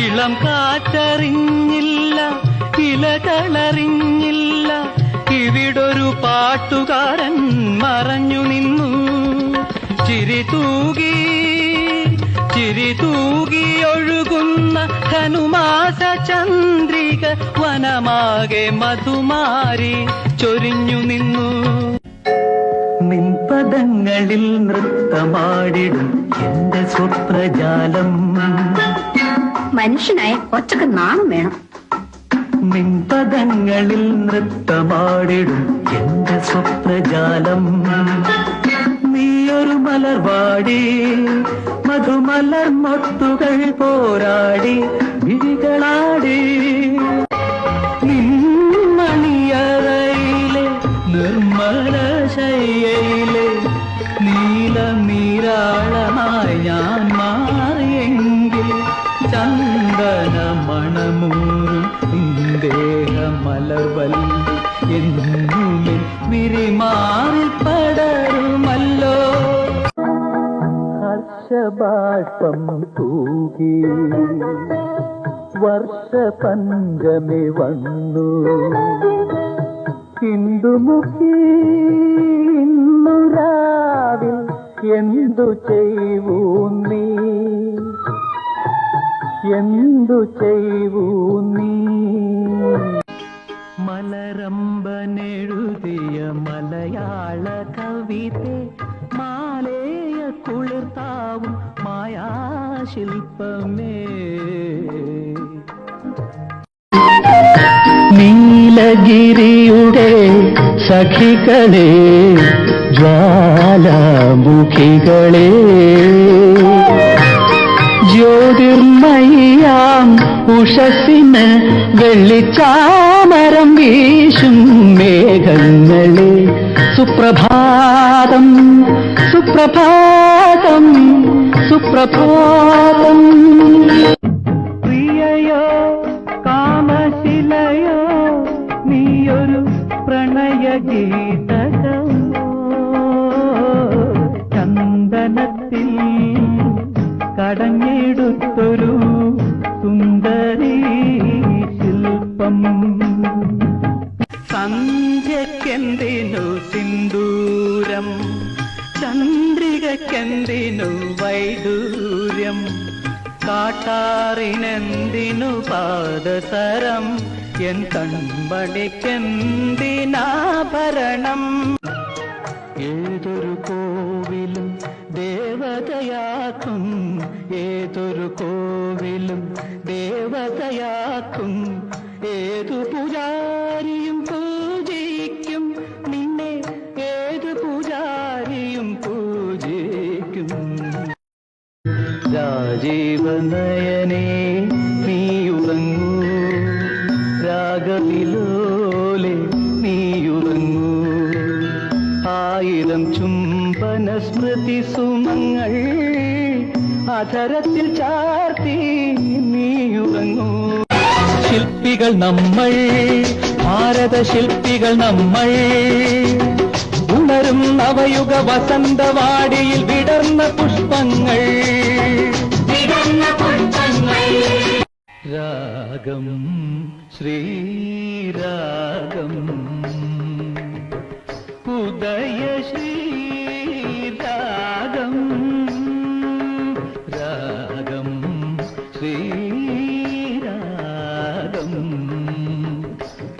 ഇളം കാറ്ററിഞ്ഞില്ല, ഇലകളറിഞ്ഞില്ല, ഇവിടൊരു പാട്ടുകാരൻ മറഞ്ഞു നിന്നു. ചിരി തൂകി ഒഴുകുന്ന ധനുമാസ ചന്ദ്രിക വനമാകെ മധുമാരി ചൊരിഞ്ഞു നിന്നു. നിൻപദങ്ങളിൽ നൃത്തമാടിടും എന്റെ സ്വപ്നജാലം. മനുഷ്യനായ കുറച്ചൊക്കെ നാണം വേണം. നിൻപദങ്ങളിൽ നൃത്തമാടിടും എന്റെ സ്വപ്നജാലം. നീയൊരു മലർവാടി, മധുമലർ മൊട്ടുകൾ പോരാടി വിഴികളാടി. നിൻമണിയറയിലെ നിർമ്മല ശയ്യയിലെ നീലനീരാളമായി ഞാൻ മാറിയെങ്കിൽ ചന്ദന മണമൂറും ദേഹമലർവല്ലി എന്നുമിൽ വിരിമാറിൽ പടരുമല്ലോ. ഹർഷബാഷ്പം തൂകി വർഷപഞ്ചമി വന്നു. ഹിന്ദുമുഖി ഇന്നുരാവിൽ എന്തു ചെയ്വൂ നീ, എന്തു ചെയ്വൂ നീ. മലരമ്പനെഴുതിയ മലയാള കവിതേ, മാലേയ കുളിർത്താവും മായാശില്പമേ. നീലഗിരിയുടെ സഖികളെ, ജ്വാലാമുഖികളെ, ജ്യോതിർമയാം ഉഷസ്സിന് വെള്ളിച്ചാമരം വീശും മേഘങ്ങളെ, സുപ്രഭാതം സുപ്രഭാതം സുപ്രഭാതം. പ്രിയയോ കാമശിലയോ നീയൊരു പ്രണയഗീതകമോ, ചന്ദനത്തിൽ കടഞ്ഞെടുത്തൊരു സുന്ദരീ ശില്പം. സന്ധ്യക്കെന്തിനു സിന്ദൂരം, ചന്ദ്രികക്കെന്തിനു വൈഡൂര്യം, കാട്ടാറിനെന്തിനു പാദസരം, എൻ കൺമണിക്കെന്തിനാഭരണം. ഏതൊരു കോവിലും ദേവതയാക്കും, ഏതൊരു കോവിലും ദേവതയാക്കും, ഏതു പൂജാരിയും പൂജിക്കും നിന്നെ, ഏതു പൂജാരിയും പൂജിക്കും. രാജീവനയനേ നീയുറങ്ങൂ, രാഗവിലോലെ നീയുറങ്ങൂ. ആയിരം ചുംബന സ്മൃതി സുമങ്ങൾ അധരത്തിൽ ചാർത്തി നീയുറങ്ങൂ. ശില്പികൾ നമ്മൾ, ഭാരത ശില്പികൾ നമ്മൾ, ഉണരും നവയുഗ വസന്തവാടിയിൽ വിടർന്ന പുഷ്പങ്ങൾ. രാഗം ശ്രീരാഗം, ഉദയ ശ്രീരാഗം, രാഗം ശ്രീരാഗം,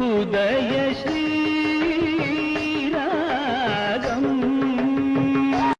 ഉദയ ശ്രീ